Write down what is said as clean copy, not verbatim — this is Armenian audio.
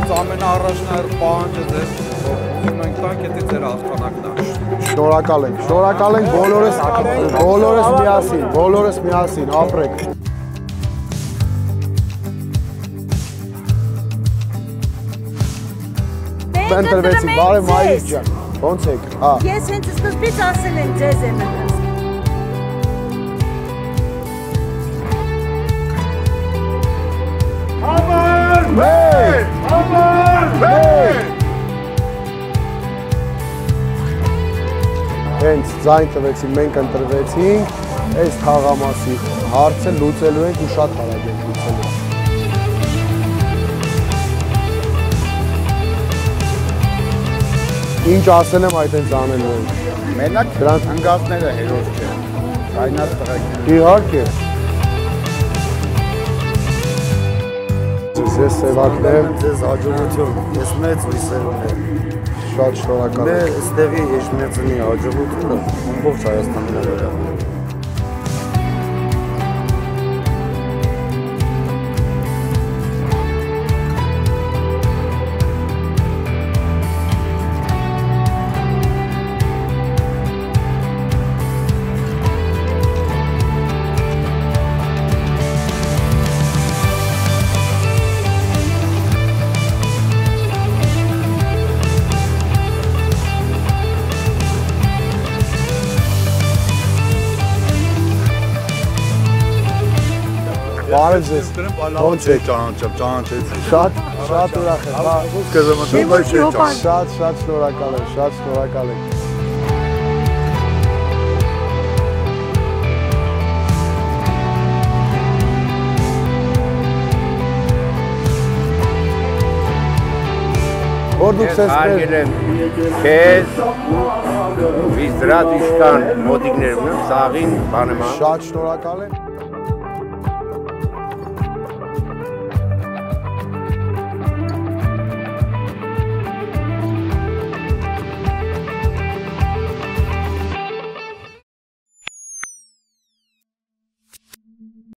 Մեզ ամենաառաջնահերթ պահանջը ձեզ, որ ուզում ենք տանք, եթե ձեր հաղթանակն է։ Շնորհակալ ենք բոլորս միասին, ապրեք։ Ընտրվեցին, բարև Մայրիկ ջան, ոնց եք։ Ես հենց սկզբից ասել եմ ձեզ եմ ընտրել։ Հենց ձայն տվեցին, մենք ընտրվեցինք, այս թաղամասի հարցը լուծելու ենք ու շատ արագ ենք լուծելու։ Ինչ ասել եմ, այդ հենց անելու ենք։ Մենակ դրանց ընկածները հերոս չեն, կայնած տղայքները։ Իհարկե։ Ձեզ սևակն եմ։ Ձեզ հաջողություն, ես մեծ հույսեր ունեմ։ Շատ շնորհակալ եմ։ Մեր ստեղի Էջմիածնի հաջողությունը ամբողջ Հայաստանի վրա։ Բարև ձեզ։ Ոնց է ճանաչեցի։ Շատ ուրախ եմ։ Շատ շնորհակալ եմ։ Որ դուք Հարգել եմ քեզ, վիզրատ իշկան մոտիկներ ունեմ, սաղին բանեմ։ Շատ շնորհակալ եմ։